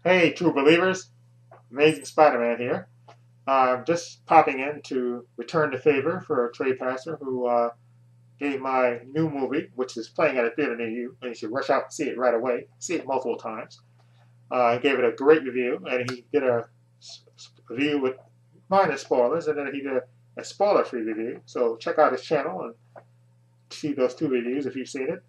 Hey, true believers, Amazing Spider-Man here. Just popping in to return the favor for Trepacer, who gave my new movie, which is playing at a theater near you, and you should rush out and see it right away. See it multiple times. He gave it a great review, and he did a review with minor spoilers, and then he did a spoiler-free review. So check out his channel and see those two reviews if you've seen it.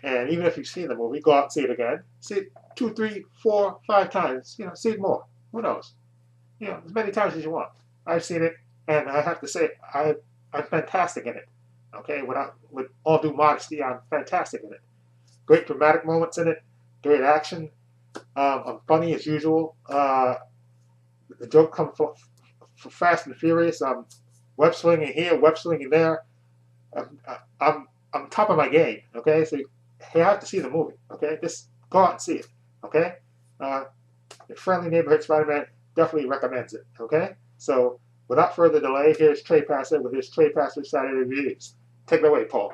And even if you've seen the movie, go out and see it again. See it two, three, four, five times. See it more. Who knows? As many times as you want. I've seen it, and I have to say, I'm fantastic in it. Okay, with all due modesty, I'm fantastic in it. Great dramatic moments in it, great action. I'm funny as usual. The joke comes for Fast and Furious. Web slinging here, web slinging there. I'm, I'm top of my game. Okay, so you have to see the movie. Okay, just go out and see it. Okay, uh, the friendly neighborhood Spider-Man definitely recommends it. Okay, so without further delay, here's Trepacer with his Trepacer Saturday reviews. Take it away, Paul.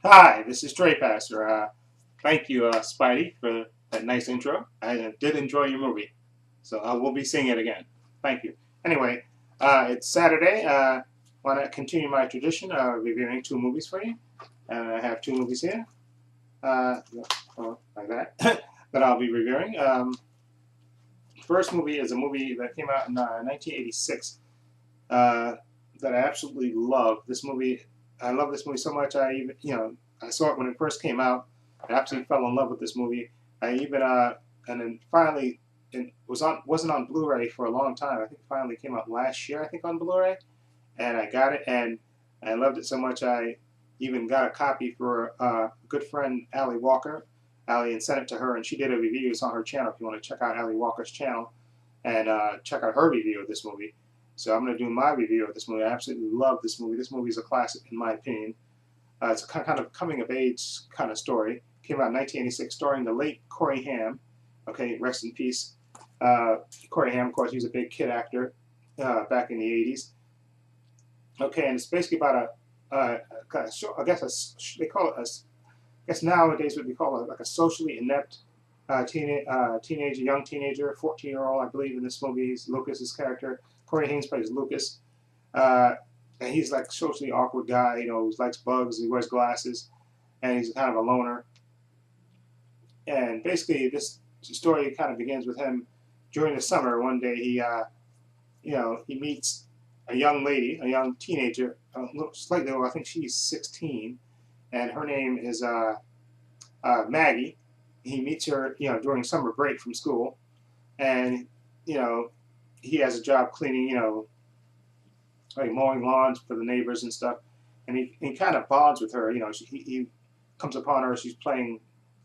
Hi, this is Trepacer. Thank you, Spidey, for that nice intro. I did enjoy your movie, so I will be seeing it again. Thank you. Anyway, it's Saturday. Want to continue my tradition of reviewing two movies for you? And I have two movies here, uh, like that, that I'll be reviewing. First movie is a movie that came out in 1986 that I absolutely love. This movie, I love this movie so much. I saw it when it first came out. I absolutely fell in love with this movie. I even and then finally it wasn't on Blu-ray for a long time. I think it finally came out last year. I think on Blu-ray, and I got it and I loved it so much. I even got a copy for a good friend Allie Walker. Allie and sent it to her, and she did a review. It's on her channel. If you want to check out Allie Walker's channel and check out her review of this movie. So I'm going to do my review of this movie. I absolutely love this movie. This movie is a classic in my opinion. It's a kind of coming of age kind of story. Came out in 1986, starring the late Corey Haim. Okay, rest in peace. Corey Haim, of course, he was a big kid actor back in the 80s. Okay, and it's basically about I guess they call it I guess nowadays what we call like a socially inept teenager, young teenager, 14-year-old, I believe in this movie. He's Lucas's character. Corey Haim plays Lucas. Uh, and he's like a socially awkward guy, who likes bugs, he wears glasses, and he's kind of a loner. And basically, this story kind of begins with him during the summer. One day, he meets a young lady, a young teenager, slightly older. I think she's 16, and her name is Maggie. He meets her, during summer break from school, and you know, he has a job cleaning, like mowing lawns for the neighbors and stuff. And he kind of bonds with her. He comes upon her. She's playing.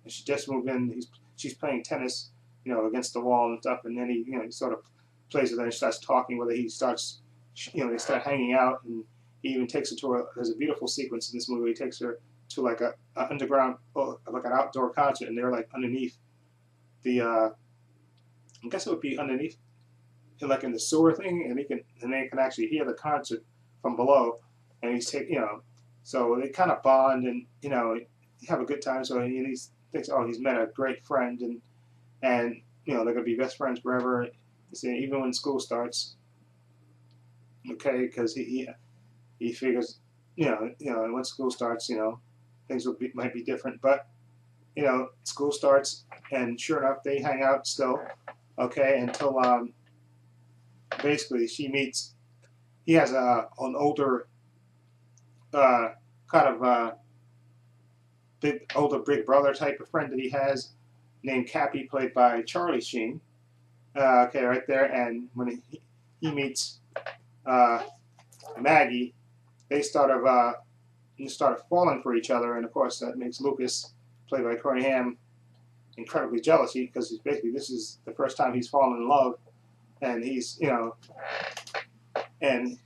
She just moved in. She's playing tennis, against the wall and stuff. And then he sort of plays with her and starts talking with her. He starts, they start hanging out, and he even takes her to there's a beautiful sequence in this movie. He takes her to like a underground, like an outdoor concert, and they're like underneath the, I guess it would be underneath, like in the sewer thing, and they can actually hear the concert from below, and so they kind of bond and have a good time. So he thinks, oh, he's met a great friend, and they're gonna be best friends forever. Even when school starts, okay, because he figures, when school starts, things might be different, but school starts, and sure enough, they hang out still, okay, until basically she meets. He has an older, kind of big brother type of friend that he has, named Cappy, played by Charlie Sheen. Okay, right there, and when he meets Maggie, they started falling for each other, and of course that makes Lucas, played by Corey Haim, incredibly jealous because basically this is the first time he's fallen in love, and he's and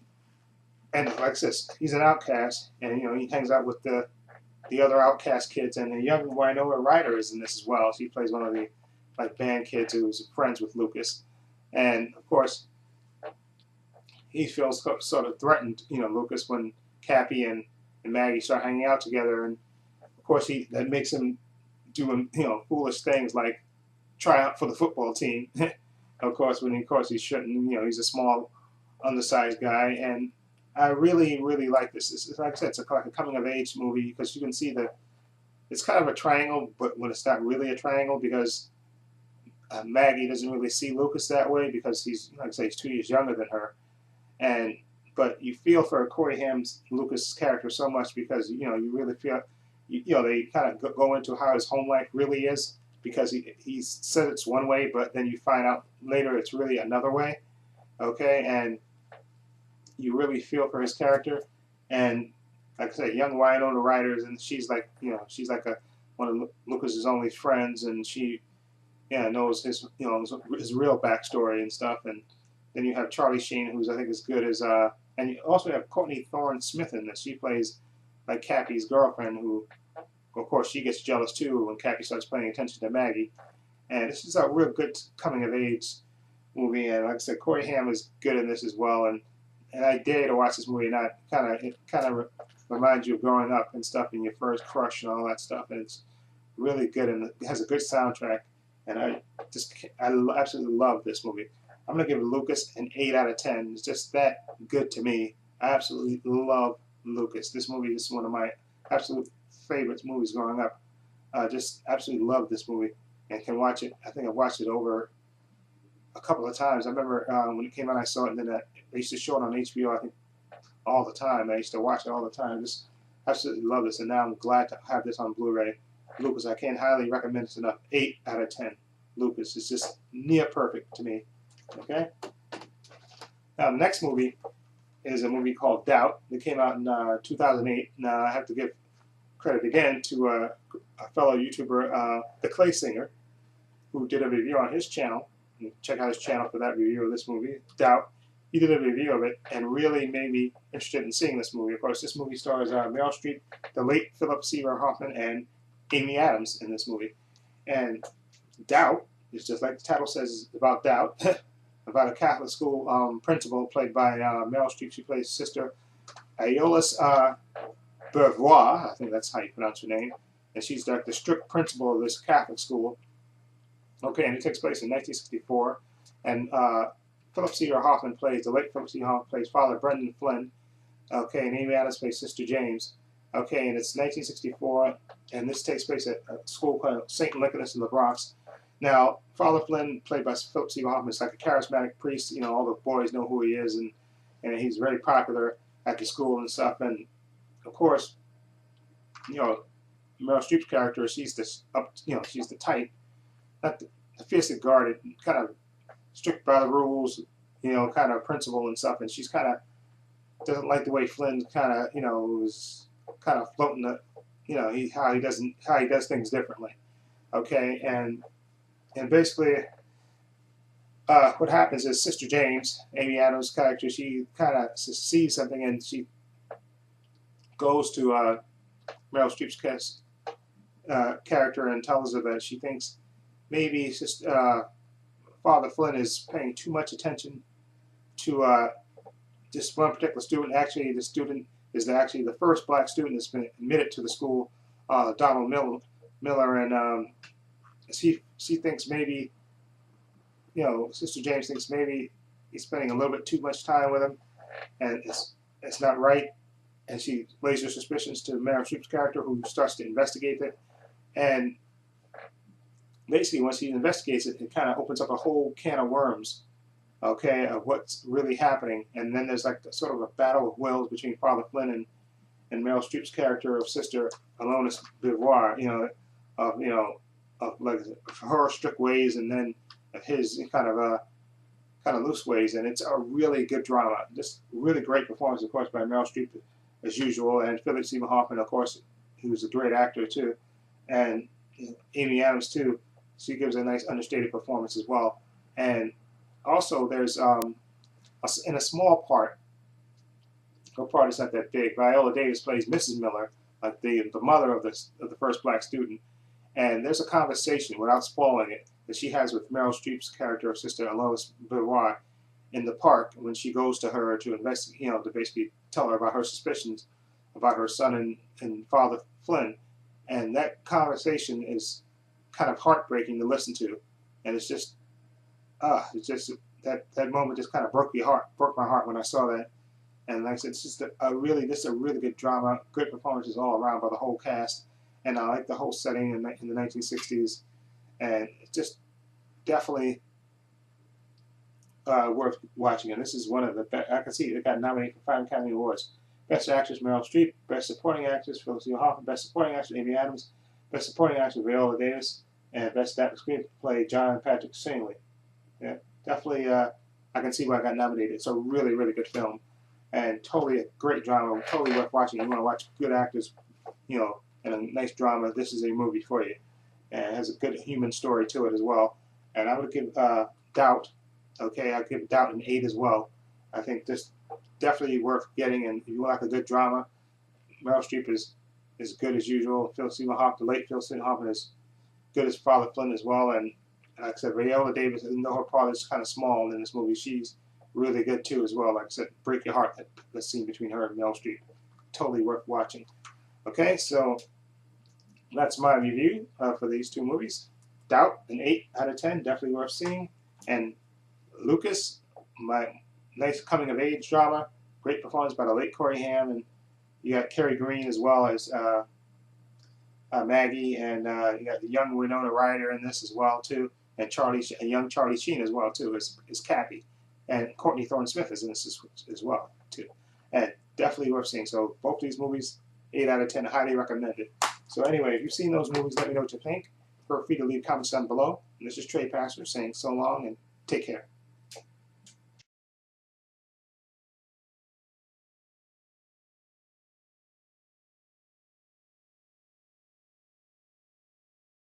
like I said, he's an outcast, and he hangs out with the other outcast kids, and the young Winona Ryder is in this as well. She plays one of the like band kids who's friends with Lucas, and of course he feels sort of threatened, Lucas, when Cappy and Maggie start hanging out together, and of course that makes him do foolish things like try out for the football team. Of course, he shouldn't. He's a small, undersized guy, and I really, really like this. Like I said, it's like a coming of age movie because you can see it's kind of a triangle, but when it's not really a triangle because Maggie doesn't really see Lucas that way because he's, like I say, he's 2 years younger than her, and but you feel for Corey Haim's Lucas' character so much because you really feel they kind of go into how his home life really is because he said it's one way, but then you find out later it's really another way. Okay, and you really feel for his character, and like I said, young Winona Ryder's, and she's like she's like one of Lucas's only friends, and she knows his his real backstory and stuff, and then you have Charlie Sheen, who's I think as good as and you also have Courtney Thorne Smith in this. She plays like Cappy's girlfriend, who of course she gets jealous too when Cappy starts paying attention to Maggie, and this is a real good coming of age movie, and like I said, Corey Haim is good in this as well, and I dare to watch this movie, and it kind of reminds you of growing up and stuff, and your first crush and all that stuff, and it's really good, and it has a good soundtrack, and I absolutely love this movie. I'm gonna give Lucas an 8 out of 10. It's just that good to me. I absolutely love Lucas. This movie is one of my absolute favorite movies growing up. Just absolutely love this movie and can watch it. I think I've watched it over a couple of times. I remember when it came out, I saw it, and then they used to show it on HBO, I think, all the time. I used to watch it all the time. Just absolutely love this, and now I'm glad to have this on Blu-ray. Lucas, I can't highly recommend it enough. 8 out of 10. Lucas is just near perfect to me. Okay? Now, the next movie is a movie called Doubt. It came out in 2008. Now, I have to give credit again to a fellow YouTuber, The Clay Singer, who did a review on his channel. Check out his channel for that review of this movie, Doubt. He did a review of it and really made me interested in seeing this movie. Of course, this movie stars Meryl Streep, the late Philip Seymour Hoffman, and Amy Adams in this movie. And Doubt is just like the title says, about doubt, about a Catholic school principal played by Meryl Streep. She plays Sister Aeolus Beauvoir, I think that's how you pronounce her name, and she's like the strict principal of this Catholic school. Okay, and it takes place in 1964, and Philip Seymour Hoffman plays, the late Philip Seymour Hoffman plays Father Brendan Flynn. Okay, and Amy Adams plays Sister James. Okay, and it's 1964, and this takes place at a school called St. Nicholas in the Bronx. Now, Father Flynn, played by Philip Seymour Hoffman, is like a charismatic priest. All the boys know who he is, and he's very popular at the school and stuff. And of course, Meryl Streep's character, she's this she's the type, not the fiercely guarded, kind of strict by the rules, kind of principal and stuff, and she's kind of doesn't like the way Flynn kind of, was kind of floating the, how he does things differently. Okay, and basically, what happens is Sister James, Amy Adams' character, she kind of sees something, and she goes to Meryl Streep's character and tells her that she thinks maybe Father Flynn is paying too much attention to this one particular student. Actually, the student is actually the first black student that's been admitted to the school, Donald Miller, and she thinks maybe, Sister James thinks maybe he's spending a little bit too much time with him, and it's not right. And she lays her suspicions to Meryl Streep's character, who starts to investigate it. And basically, once he investigates it, it kind of opens up a whole can of worms, okay, of what's really happening. And then there's like sort of a battle of wills between Father Flynn and Meryl Streep's character of Sister Aeolus Beauvoir, of like her strict ways, and then of his kind of loose ways. And it's a really good drama. Just really great performance, of course, by Meryl Streep as usual, and Philip Seymour Hoffman, of course, he was a great actor too, and Amy Adams too. She gives a nice understated performance as well. And also there's in a small part, her part is not that big, Viola Davis plays Mrs. Miller, like the mother of the first black student. And there's a conversation, without spoiling it, that she has with Meryl Streep's character of Sister Aeolus Beauvoir in the park when she goes to her to investigate, to basically tell her about her suspicions about her son and Father Flynn. And that conversation is kind of heartbreaking to listen to. and it's just that moment just kind of broke my heart when I saw that. And like I said, it's just a really good drama, good performances all around by the whole cast, and I like the whole setting in the 1960s, and it's just definitely worth watching. And this is one of the best. I can see it got nominated for 5 Academy Awards: Best Actress Meryl Streep, Best Supporting Actress Felicity Huffman, Best Supporting Actress Amy Adams, Best Supporting Actress Viola Davis, and Best Adapted Screenplay John Patrick Shanley. Yeah, definitely. I can see why I got nominated. It's a really good film, and totally a great drama. Totally worth watching. You want to watch good actors, and a nice drama. This is a movie for you, and it has a good human story to it as well. And I would give Doubt. Okay, I'd give Doubt an 8 as well. I think this definitely worth getting, and if you like a good drama, Meryl Streep is good as usual. Phil Seymour Hoffman, the late Phil Seymour Hoffman, is good as Father Flynn as well, and like I said, Viola Davis, even though her part is kind of small in this movie, she's really good too as well. Like I said, break your heart, that scene between her and Meryl Streep. Totally worth watching. Okay, so that's my review for these 2 movies. Doubt, an 8 out of 10, definitely worth seeing. And Lucas, my nice coming-of-age drama, great performance by the late Corey Haim, and you got Kerry Green as well as Maggie, and you got the young Winona Ryder in this as well too, and young Charlie Sheen as well too is Cappy, and Courtney Thorne-Smith is in this as well too, and definitely worth seeing. So both these movies, 8 out of 10, highly recommended. So anyway, if you've seen those movies, let me know what you think. Feel free to leave comments down below. And this is Trepacer saying so long and take care.